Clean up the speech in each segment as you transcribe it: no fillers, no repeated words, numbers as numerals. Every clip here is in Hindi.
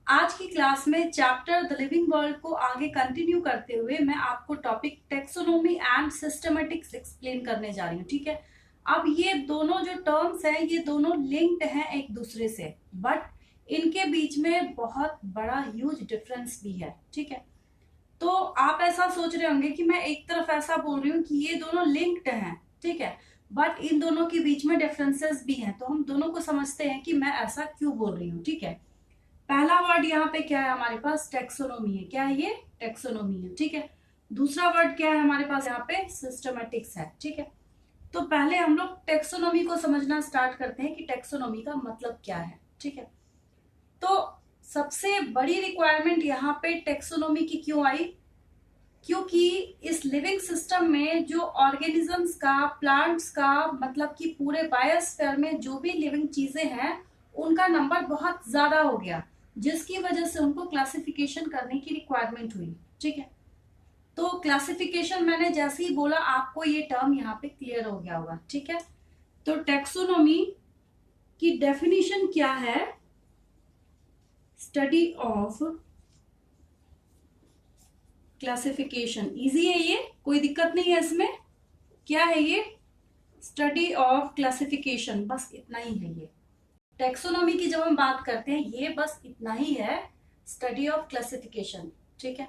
आज की क्लास में चैप्टर द लिविंग वर्ल्ड को आगे कंटिन्यू करते हुए मैं आपको topic taxonomy and systematics explain करने जा रही हूँ। ठीक है, अब ये दोनों जो टर्म्स हैं ये दोनों लिंक्ड हैं एक दूसरे से, बट इनके बीच में बहुत बड़ा ह्यूज डिफरेंस भी है। ठीक है, तो आप ऐसा सोच रहे होंगे कि मैं एक तरफ ऐसा बोल रही हूँ कि ये दोनों लिंक्ड हैं, ठीक है, बट इन दोनों के बीच में डिफरेंसेस भी हैं। तो हम दोनों को समझते हैं कि मैं ऐसा क्यों बोल रही हूँ। ठीक है, पहला वर्ड यहाँ पे क्या है हमारे पास, टेक्सोनोमी है। क्या है ये? टेक्सोनोमी है। ठीक है, दूसरा वर्ड क्या है हमारे पास यहाँ पे, सिस्टमेटिक्स है। ठीक है, तो पहले हम लोग टेक्सोनोमी को समझना स्टार्ट करते हैं कि टेक्सोनोमी का मतलब क्या है। ठीक है, तो सबसे बड़ी रिक्वायरमेंट यहाँ पे टेक्सोनोमी की क्यों आई? क्योंकि इस लिविंग सिस्टम में जो ऑर्गेनिजम्स का, प्लांट्स का, मतलब कि पूरे बायोस्फीयर में जो भी लिविंग चीजें हैं उनका नंबर बहुत ज्यादा हो गया, जिसकी वजह से उनको क्लासिफिकेशन करने की रिक्वायरमेंट हुई। ठीक है, तो क्लासिफिकेशन मैंने जैसे ही बोला आपको ये टर्म यहाँ पे क्लियर हो गया होगा। ठीक है, तो टेक्सोनोमी की डेफिनेशन क्या है? Study of classification. इजी है ये, कोई दिक्कत नहीं है इसमें। क्या है ये? स्टडी ऑफ क्लासिफिकेशन, बस इतना ही है ये। टेक्सोनोमी की जब हम बात करते हैं ये बस इतना ही है, स्टडी ऑफ क्लासिफिकेशन। ठीक है,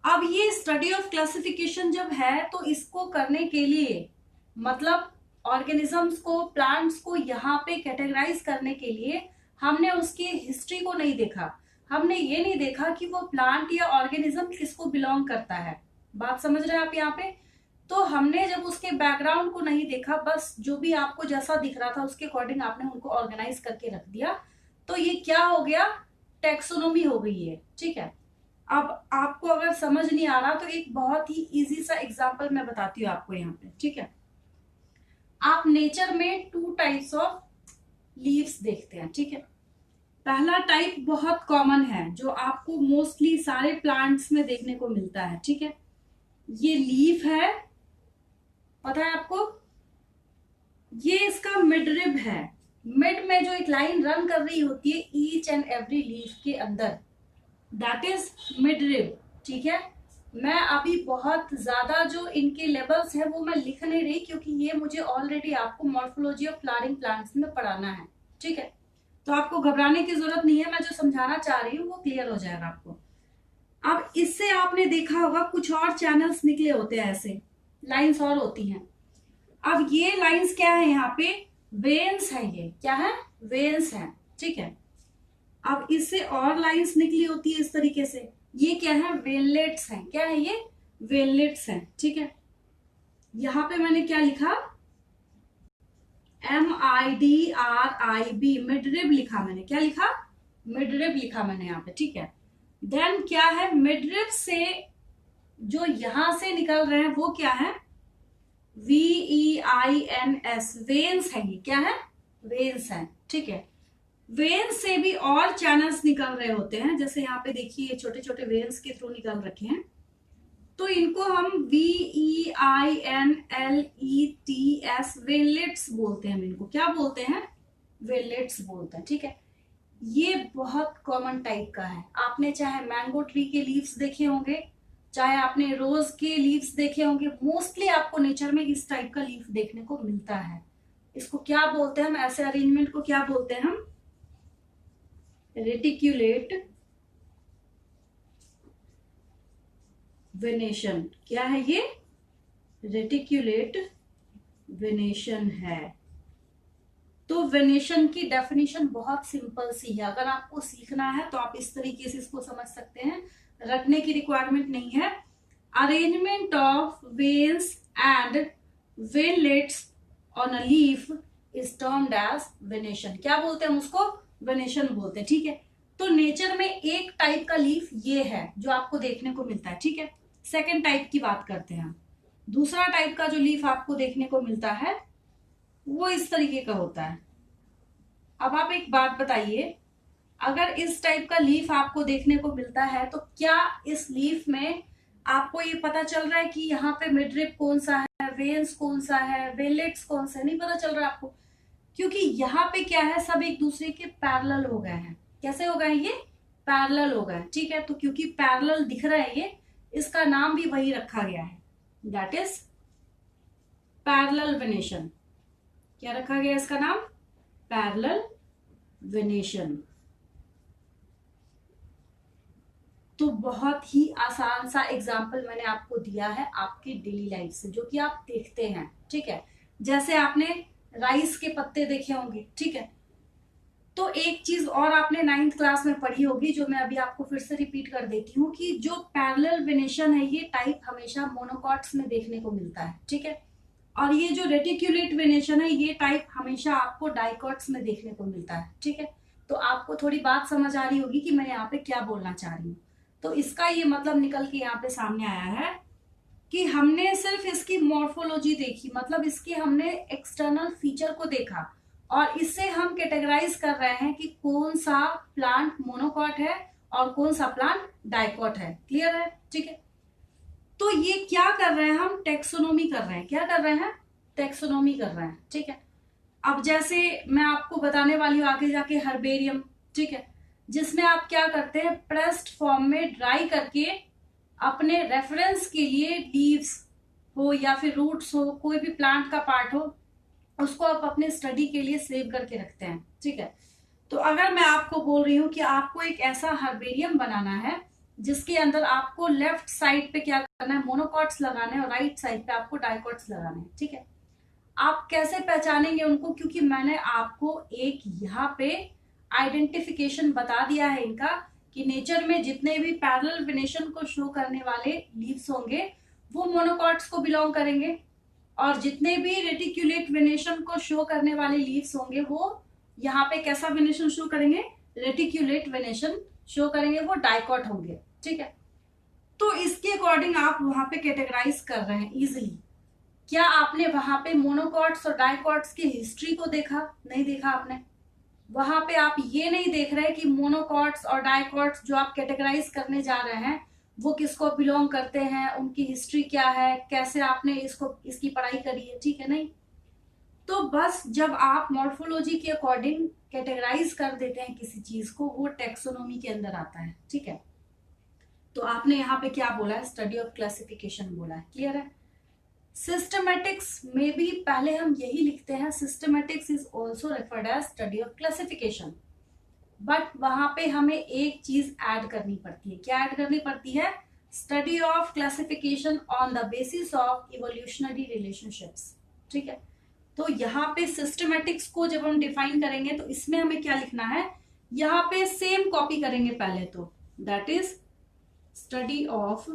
अब ये स्टडी ऑफ क्लासिफिकेशन जब है तो इसको करने के लिए, मतलब ऑर्गेनिजम्स को, प्लांट्स को यहाँ पे कैटेगराइज करने के लिए हमने उसकी हिस्ट्री को नहीं देखा। हमने ये नहीं देखा कि वो प्लांट या ऑर्गेनिज्म किसको बिलोंग करता है। बात समझ रहे हैं आप यहाँ पे? तो हमने जब उसके बैकग्राउंड को नहीं देखा, बस जो भी आपको जैसा दिख रहा था उसके अकॉर्डिंग आपने उनको ऑर्गेनाइज करके रख दिया, तो ये क्या हो गया? टेक्सोनोमी हो गई है। ठीक है, अब आपको अगर समझ नहीं आ रहा तो एक बहुत ही इजी सा एग्जांपल मैं बताती हूँ आपको यहाँ पे। ठीक है, आप नेचर में टू टाइप्स ऑफ लीव्स देखते हैं। ठीक है, पहला टाइप बहुत कॉमन है जो आपको मोस्टली सारे प्लांट्स में देखने को मिलता है। ठीक है, ये लीफ है, पता है आपको? ये इसका मिड रिब है। मिड में जो एक लाइन रन कर रही होती है ईच एंड एवरी लीफ के अंदर, दैट इज मिड रिब। ठीक है, मैं अभी बहुत ज्यादा जो इनके लेवल्स है वो मैं लिख नहीं रही, क्योंकि ये मुझे ऑलरेडी आपको मॉर्फोलॉजी ऑफ फ्लावरिंग प्लांट्स में पढ़ाना है। ठीक है, तो आपको घबराने की जरूरत नहीं है, मैं जो समझाना चाह रही हूँ वो क्लियर हो जाएगा आपको। अब इससे आपने देखा होगा कुछ और चैनल्स निकले होते हैं, ऐसे लाइंस और होती हैं। अब ये लाइंस क्या है यहाँ पे? वेन्स है। ये क्या है? वेन्स है। ठीक है, अब इससे और लाइंस निकली होती है इस तरीके से, ये क्या है? वेनलेट्स हैं। क्या है ये? वेनलेट्स हैं। ठीक है, यहां पे मैंने क्या लिखा? MIDRIB, मिडरिब लिखा मैंने। क्या लिखा? मिडरिब लिखा मैंने यहाँ पे। ठीक है, देन क्या है? मिडरिब से जो यहां से निकल रहे हैं वो क्या है? VEINS, वेन्स है। ये क्या है? वेन्स है। ठीक है, वेन्स से भी और चैनल्स निकल रहे होते हैं, जैसे यहाँ पे देखिए ये छोटे छोटे वेन्स के थ्रू निकल रखे हैं, तो इनको हम VEINLETS, वेनलेट्स बोलते हैं। इनको क्या बोलते हैं? वेनलेट्स बोलते हैं। ठीक है, ये बहुत कॉमन टाइप का है। आपने चाहे मैंगो ट्री के लीव्स देखे होंगे, चाहे आपने रोज के लीव्स देखे होंगे, मोस्टली आपको नेचर में इस टाइप का लीफ देखने को मिलता है। इसको क्या बोलते हैं हम? ऐसे अरेंजमेंट को क्या बोलते हैं हम? रेटिक्यूलेट वेनेशन। क्या है ये? रेटिक्यूलेट वेनेशन है। तो वेनेशन की डेफिनेशन बहुत सिंपल सी है, अगर आपको सीखना है तो आप इस तरीके से इसको समझ सकते हैं, रटने की रिक्वायरमेंट नहीं है। Arrangement of veins and veinlets on a leaf is termed as venation. क्या बोलते हैं हम उसको? वेनेशन बोलते हैं। ठीक है, तो नेचर में एक टाइप का लीफ ये है जो आपको देखने को मिलता है। ठीक है, सेकेंड टाइप की बात करते हैं हम। दूसरा टाइप का जो लीफ आपको देखने को मिलता है वो इस तरीके का होता है। अब आप एक बात बताइए, अगर इस टाइप का लीफ आपको देखने को मिलता है तो क्या इस लीफ में आपको ये पता चल रहा है कि यहाँ पे मिडरिब कौन सा है, वेन्स कौन सा है, वेनलेट्स कौन सा है? नहीं पता चल रहा है आपको, क्योंकि यहाँ पे क्या है, सब एक दूसरे के पैरेलल हो गए हैं। कैसे हो गए ये? पैरेलल हो गए, ठीक है। तो क्योंकि पैरेलल दिख रहा है ये, इसका नाम भी वही रखा गया है, दैट इज पैरेलल वेनेशन। क्या रखा गया इसका नाम? Parallel venation. तो बहुत ही आसान सा एग्जाम्पल मैंने आपको दिया है आपकी डेली लाइफ से, जो कि आप देखते हैं, ठीक है। जैसे आपने राइस के पत्ते देखे होंगे, ठीक है। तो एक चीज और आपने 9th क्लास में पढ़ी होगी, जो मैं अभी आपको फिर से रिपीट कर देती हूँ, कि जो पैरेलल वेनेशन है ये टाइप हमेशा मोनोकॉट्स में देखने को मिलता है, ठीक है। और ये जो रेटिक्यूलेट वेनेशन है ये टाइप हमेशा आपको डाइकॉट्स में देखने को मिलता है, ठीक है। तो आपको थोड़ी बात समझ आ रही होगी कि मैं यहाँ पे क्या बोलना चाह रही हूँ। तो इसका ये मतलब निकल के यहाँ पे सामने आया है कि हमने सिर्फ इसकी मॉर्फोलॉजी देखी, मतलब इसके हमने एक्सटर्नल फीचर को देखा, और इससे हम कैटेगराइज कर रहे हैं कि कौन सा प्लांट मोनोकॉट है और कौन सा प्लांट डाइकॉट है। क्लियर है? ठीक है। तो ये क्या कर रहे हैं हम? टेक्सोनोमी कर रहे हैं। क्या कर रहे हैं? टेक्सोनोमी कर रहे हैं, ठीक है। अब जैसे मैं आपको बताने वाली हूँ आगे जाके हर्बेरियम, ठीक है, जिसमें आप क्या करते हैं, प्रेस्ड फॉर्म में ड्राई करके अपने रेफरेंस के लिए लीव्स हो या फिर रूट्स हो, कोई भी प्लांट का पार्ट हो, उसको आप अपने स्टडी के लिए सेव करके रखते हैं, ठीक है। तो अगर मैं आपको बोल रही हूँ कि आपको एक ऐसा हर्बेरियम बनाना है जिसके अंदर आपको लेफ्ट साइड पे क्या करना है, मोनोकॉट्स लगाने हैं, और राइट साइड पे आपको डाइकॉट्स लगाने हैं, ठीक है। आप कैसे पहचानेंगे उनको? क्योंकि मैंने आपको एक यहाँ पे आइडेंटिफिकेशन बता दिया है इनका, कि नेचर में जितने भी पैरेलल वेनेशन को शो करने वाले लीव्स होंगे वो मोनोकॉट्स को बिलोंग करेंगे, और जितने भी रेटिक्यूलेट वेनेशन को शो करने वाले लीव्स होंगे वो यहाँ पे कैसा वेनेशन शो करेंगे? रेटिक्यूलेट वेनेशन शो करेंगे, वो डाइकॉट होंगे, ठीक है। तो इसके अकॉर्डिंग आप वहां पे कैटेगराइज कर रहे हैं इजिली। क्या आपने वहां पे मोनोकॉट्स और डाइकॉट्स की हिस्ट्री को देखा? नहीं देखा आपने। वहां पे आप ये नहीं देख रहे कि मोनोकॉट्स और डाइकॉट्स जो आप कैटेगराइज करने जा रहे हैं वो किसको बिलोंग करते हैं, उनकी हिस्ट्री क्या है, कैसे आपने इसकी पढ़ाई करी है, ठीक है, नहीं। तो बस जब आप मॉर्फोलॉजी के अकॉर्डिंग कैटेगराइज कर देते हैं किसी चीज को, वो टेक्सोनोमी के अंदर आता है, ठीक है। तो आपने यहाँ पे क्या बोला है? स्टडी ऑफ क्लासिफिकेशन बोला है। क्लियर है? सिस्टमैटिक्स में भी पहले हम यही लिखते हैं, systematics is also referred as study of classification, but वहां पे हमें एक चीज ऐड करनी पड़ती है। क्या ऐड करनी पड़ती है? Study of classification on the basis of evolutionary relationships, ठीक है। तो यहाँ पे सिस्टमैटिक्स को जब हम डिफाइन करेंगे तो इसमें हमें क्या लिखना है? यहाँ पे सेम कॉपी करेंगे पहले तो, that is study of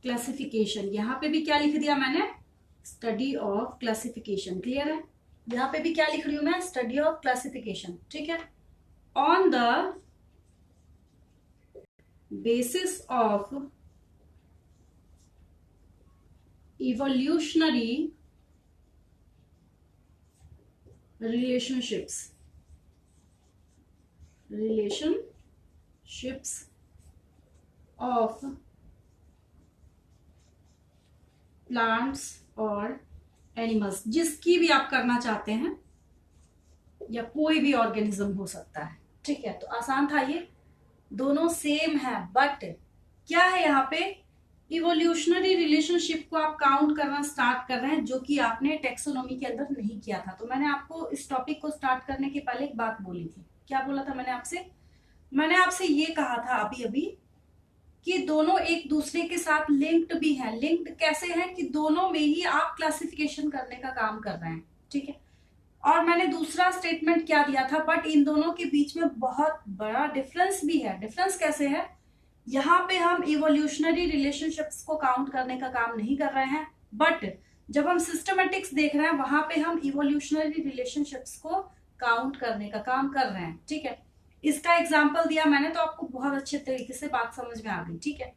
classification. यहाँ पे भी क्या लिख दिया मैंने? Study of classification. क्लियर है? यहाँ पे भी क्या लिख रही हूं मैं? स्टडी ऑफ क्लासिफिकेशन, ठीक है। On the basis of evolutionary relationships of plants और एनिमल्स, जिसकी भी आप करना चाहते हैं, या कोई भी ऑर्गेनिज्म हो सकता है, ठीक है। तो आसान था ये, दोनों सेम है, बट क्या है यहाँ पे? इवोल्यूशनरी रिलेशनशिप को आप काउंट करना स्टार्ट कर रहे हैं, जो कि आपने टेक्सोनोमी के अंदर नहीं किया था। तो मैंने आपको इस टॉपिक को स्टार्ट करने के पहले एक बात बोली थी। क्या बोला था मैंने आपसे? मैंने आपसे ये कहा था अभी अभी कि दोनों एक दूसरे के साथ लिंक्ड भी हैं। लिंक्ड कैसे हैं? कि दोनों में ही आप क्लासिफिकेशन करने का काम कर रहे हैं, ठीक है। और मैंने दूसरा स्टेटमेंट क्या दिया था? बट इन दोनों के बीच में बहुत बड़ा डिफरेंस भी है। डिफरेंस कैसे है? यहाँ पे हम इवोल्यूशनरी रिलेशनशिप्स को काउंट करने का काम नहीं कर रहे हैं, बट जब हम सिस्टमेटिक्स देख रहे हैं वहां पे हम इवोल्यूशनरी रिलेशनशिप्स को काउंट करने का काम कर रहे हैं, ठीक है। इसका एग्जाम्पल दिया मैंने तो आपको बहुत अच्छे तरीके से बात समझ में आ गई, ठीक है।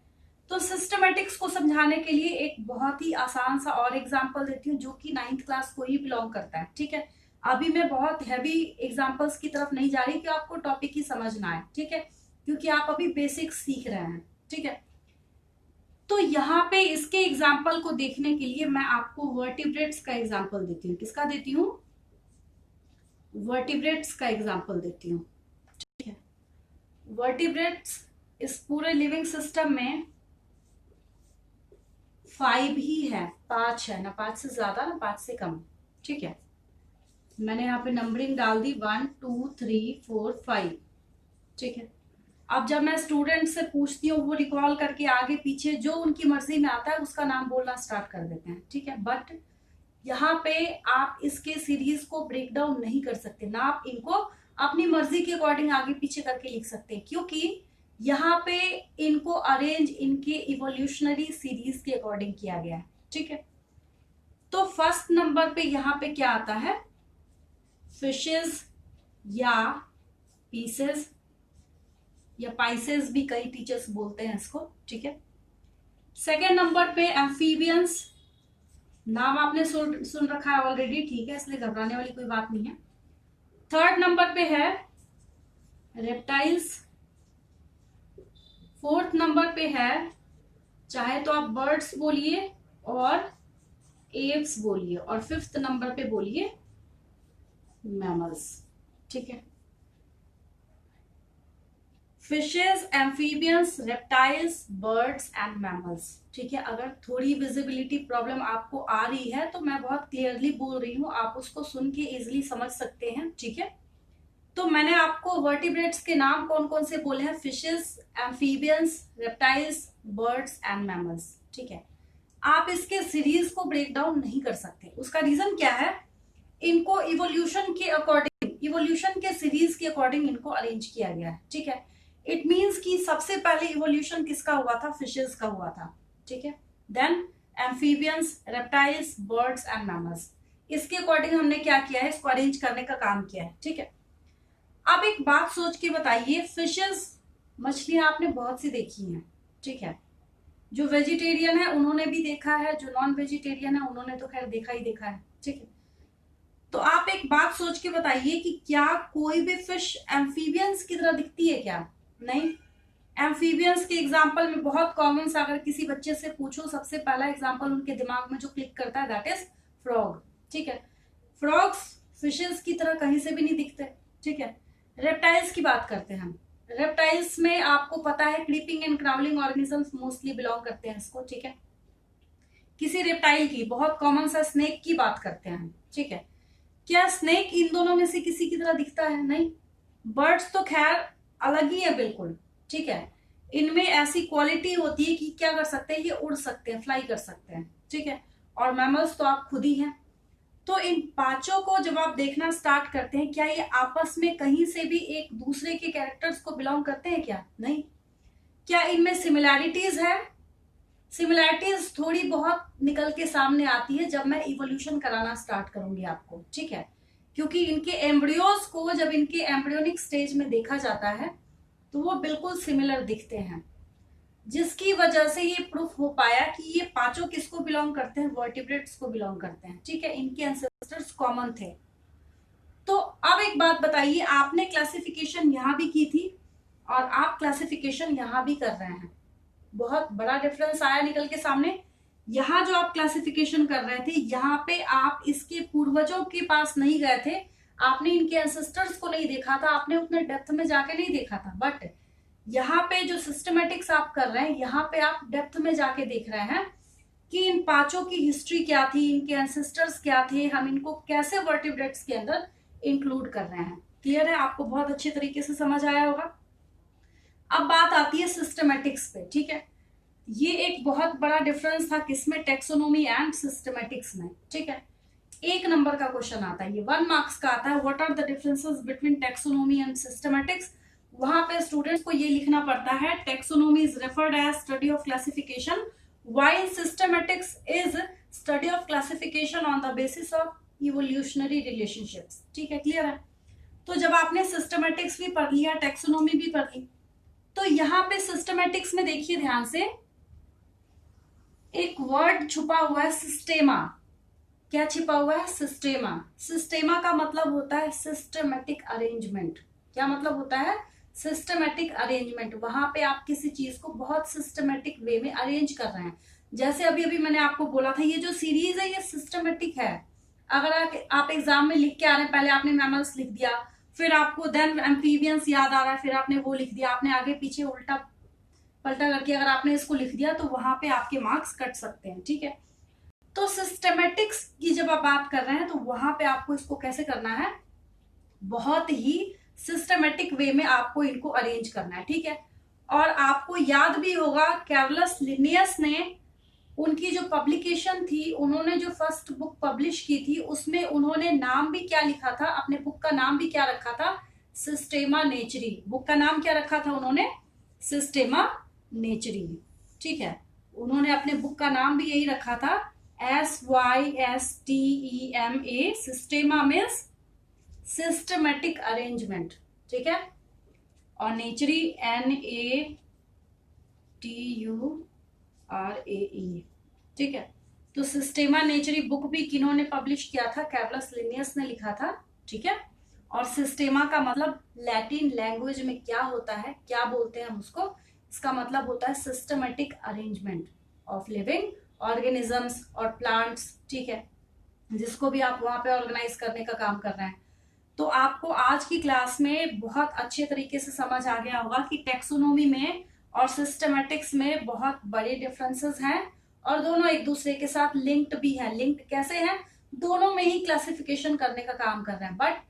तो सिस्टमेटिक्स को समझाने के लिए एक बहुत ही आसान सा और एग्जाम्पल देती हूँ, जो कि 9th क्लास को ही बिलोंग करता है, ठीक है। अभी मैं बहुत हैवी एग्जाम्पल्स की तरफ नहीं जा रही कि आपको टॉपिक ही समझ ना आए, ठीक है, क्योंकि आप अभी बेसिक्स सीख रहे हैं, ठीक है। तो यहाँ पे इसके एग्जाम्पल को देखने के लिए मैं आपको वर्टिब्रेट्स का एग्जाम्पल देती हूँ। किसका देती हूँ? वर्टिब्रेट्स का एग्जाम्पल देती हूँ, ठीक है। वर्टिब्रेट्स इस पूरे लिविंग सिस्टम में 5 ही है, 5 है ना, 5 से ज्यादा ना 5 से कम। ठीक है, मैंने यहाँ पे नंबरिंग डाल दी 1 2 3 4 5। ठीक है, अब जब मैं स्टूडेंट से पूछती हूँ वो रिकॉल करके आगे पीछे जो उनकी मर्जी में आता है उसका नाम बोलना स्टार्ट कर देते हैं। ठीक है, बट यहाँ पे आप इसके सीरीज को ब्रेक डाउन नहीं कर सकते ना, आप इनको अपनी मर्जी के अकॉर्डिंग आगे पीछे करके लिख सकते हैं, क्योंकि यहाँ पे इनको अरेंज इनके इवोल्यूशनरी सीरीज के अकॉर्डिंग किया गया है। ठीक है, तो फर्स्ट नंबर पे यहाँ पे क्या आता है, फिशेस या पीसेस या पाइसेस भी कई टीचर्स बोलते हैं इसको। ठीक है, सेकेंड नंबर पे एम्फीबियंस, नाम आपने सुन रखा है ऑलरेडी। ठीक है, इसलिए घबराने वाली कोई बात नहीं है। थर्ड नंबर पे है रेप्टाइल्स। फोर्थ नंबर पे है, चाहे तो आप बर्ड्स बोलिए और एव्स बोलिए, और फिफ्थ नंबर पे बोलिए मैमल्स। ठीक है, fishes, amphibians, reptiles, birds and mammals. ठीक है, अगर थोड़ी विजिबिलिटी प्रॉब्लम आपको आ रही है तो मैं बहुत क्लियरली बोल रही हूँ, आप उसको सुन के इजिली समझ सकते हैं। ठीक है, तो मैंने आपको वर्टिब्रेट्स के नाम कौन कौन से बोले हैं, fishes, amphibians, reptiles, birds and mammals. ठीक है, आप इसके सीरीज को ब्रेक डाउन नहीं कर सकते। उसका रीजन क्या है, इनको इवोल्यूशन के अकॉर्डिंग, इवोल्यूशन के सीरीज के अकॉर्डिंग इनको अरेंज किया गया है। ठीक है, इट मीन्स कि सबसे पहले इवोल्यूशन किसका हुआ था, फिशेस का हुआ था। ठीक है, then amphibians, reptiles, birds and mammals, इसके अकॉर्डिंग हमने क्या किया है, इसको अरेंज करने का काम किया है। ठीक है, अब एक बात सोच के बताइए, फिशेस, मछलियां आपने बहुत सी देखी हैं। ठीक है, जो वेजिटेरियन है उन्होंने भी देखा है, जो नॉन वेजिटेरियन है उन्होंने तो खैर देखा ही देखा है। ठीक है, तो आप एक बात सोच के बताइए कि क्या कोई भी फिश एम्फीबियंस की तरह दिखती है क्या, नहीं। एम्फीबियंस के एग्जाम्पल में बहुत कॉमन सा, अगर किसी बच्चे से पूछो सबसे पहला एग्जाम्पल उनके दिमाग में जो क्लिक करता है दैट इज फ्रॉग। ठीक है, फ्रॉग्स फिशेस की तरह कहीं से भी नहीं दिखते। ठीक है, रेप्टाइल्स की बात करते हैं हम। रेप्टाइल्स में आपको पता है creeping and crawling organisms mostly belong करते हैं इसको। ठीक है, किसी रेप्टाइल की, बहुत कॉमन सा स्नेक की बात करते हैं हम। ठीक है, क्या स्नेक इन दोनों में से किसी की तरह दिखता है, नहीं। बर्ड्स तो खैर अलग ही है बिल्कुल। ठीक है, इनमें ऐसी क्वालिटी होती है कि क्या कर सकते हैं, ये उड़ सकते हैं, फ्लाई कर सकते हैं। ठीक है, और मैमल्स तो आप खुद ही हैं। तो इन पांचों को जब आप देखना स्टार्ट करते हैं, क्या ये आपस में कहीं से भी एक दूसरे के कैरेक्टर्स को बिलोंग करते हैं क्या, नहीं। क्या इनमें सिमिलैरिटीज है, सिमिलैरिटीज थोड़ी बहुत निकल के सामने आती है जब मैं इवोल्यूशन कराना स्टार्ट करूंगी आपको। ठीक है, क्योंकि इनके एम्ब्रियोज को जब इनके एम्ब्रियोनिक स्टेज में देखा जाता है तो वो बिल्कुल सिमिलर दिखते हैं, जिसकी वजह से ये प्रूफ हो पाया कि ये पांचों किसको बिलोंग करते हैं, वर्टिब्रेट्स को बिलोंग करते हैं। ठीक है, इनके एंसेस्टर्स कॉमन थे। तो अब एक बात बताइए, आपने क्लासिफिकेशन यहां भी की थी और आप क्लासिफिकेशन यहां भी कर रहे हैं, बहुत बड़ा डिफरेंस आया निकल के सामने। यहाँ जो आप क्लासिफिकेशन कर रहे थे, यहाँ पे आप इसके पूर्वजों के पास नहीं गए थे, आपने इनके एंसेस्टर्स को नहीं देखा था, आपने उतने डेप्थ में जाके नहीं देखा था। बट यहाँ पे जो सिस्टमेटिक्स आप कर रहे हैं, यहाँ पे आप डेप्थ में जाके देख रहे हैं कि इन पांचों की हिस्ट्री क्या थी, इनके एंसेस्टर्स क्या थे, हम इनको कैसे वर्टिब्रेट्स के अंदर इंक्लूड कर रहे हैं। क्लियर है, आपको बहुत अच्छे तरीके से समझ आया होगा। अब बात आती है सिस्टमेटिक्स पे। ठीक है, ये एक बहुत बड़ा डिफरेंस था किसमें, टेक्सोनोमी एंड सिस्टमेटिक्स में। ठीक है, 1 नंबर का क्वेश्चन आता है, ये 1 मार्क्स का आता है, what are the differences between taxonomy and systematics. वहां पे स्टूडेंट्स को ये लिखना पड़ता है, taxonomy is referred as study of classification while systematics is study of classification on the basis of evolutionary relationships. ठीक है, क्लियर है। तो जब आपने सिस्टमेटिक्स भी पढ़ लिया, टेक्सोनोमी भी पढ़ ली, तो यहाँ पे सिस्टमेटिक्स में देखिए ध्यान से, एक वर्ड छुपा हुआ है, सिस्टेमा। क्या छिपा हुआ है, सिस्टेमा। सिस्टेमा का मतलब होता है सिस्टमेटिक अरेंजमेंट। क्या मतलब होता है, सिस्टमेटिक अरेंजमेंट। वहां पे आप किसी चीज को बहुत सिस्टमेटिक वे में अरेंज कर रहे हैं। जैसे अभी अभी मैंने आपको बोला था, ये जो सीरीज है ये सिस्टमेटिक है। अगर आप एग्जाम में लिख के आ रहे हैं, पहले आपने मैमल्स लिख दिया, फिर आपको देन एम्फीबियंस याद आ रहा है, फिर आपने वो लिख दिया, आपने आगे पीछे उल्टा पलटा करके अगर आपने इसको लिख दिया तो वहां पे आपके मार्क्स कट सकते हैं, ठीक है। तो सिस्टमेटिक्स की जब आप बात कर रहे हैं तो वहां पे आपको इसको कैसे करना है, बहुत ही सिस्टमेटिक वे में आपको इनको अरेंज करना है, ठीक है। और आपको याद भी होगा कैरलस लिनियस ने उनकी जो पब्लिकेशन थी, उन्होंने जो फर्स्ट बुक पब्लिश की थी उसमें उन्होंने नाम भी क्या लिखा था, अपने बुक का नाम भी क्या रखा था, सिस्टेमा नेचरी। बुक का नाम क्या रखा था उन्होंने, सिस्टेमा नेचरी, ठीक है। उन्होंने अपने बुक का नाम भी यही रखा था, SYSTEMA। सिस्टेमा मीन्स सिस्टमेटिक अरेंजमेंट, ठीक है। और नेचरी NATURAE, ठीक है। तो सिस्टेमा नेचरी बुक भी किन्होंने पब्लिश किया था, कैरलस लिनियस ने लिखा था, ठीक है। और सिस्टेमा का मतलब लैटिन लैंग्वेज में क्या होता है, क्या बोलते हैं हम उसको, इसका मतलब होता है systematic arrangement of living organisms और प्लांट्स, ठीक है, जिसको भी आप वहां पे ऑर्गेनाइज करने का काम कर रहे हैं। तो आपको आज की क्लास में बहुत अच्छे तरीके से समझ आ गया होगा कि टेक्सोनोमी में और सिस्टमेटिक्स में बहुत बड़े डिफरेंसेस हैं और दोनों एक दूसरे के साथ लिंक्ड भी हैं। लिंक्ड कैसे हैं, दोनों में ही क्लासिफिकेशन करने का काम कर रहे हैं, बट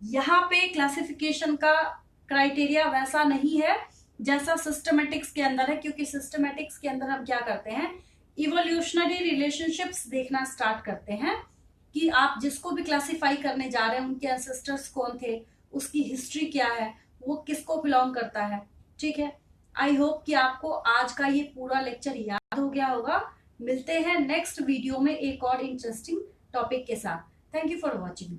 यहाँ पे क्लासिफिकेशन का क्राइटेरिया वैसा नहीं है जैसा सिस्टमेटिक्स के अंदर है, क्योंकि सिस्टमेटिक्स के अंदर हम क्या करते हैं, इवोल्यूशनरी रिलेशनशिप्स देखना स्टार्ट करते हैं कि आप जिसको भी क्लासिफाई करने जा रहे हैं उनके एंसेस्टर्स कौन थे, उसकी हिस्ट्री क्या है, वो किसको बिलोंग करता है, ठीक है। आई होप कि आपको आज का ये पूरा लेक्चर याद हो गया होगा। मिलते हैं नेक्स्ट वीडियो में एक और इंटरेस्टिंग टॉपिक के साथ। Thank you for watching.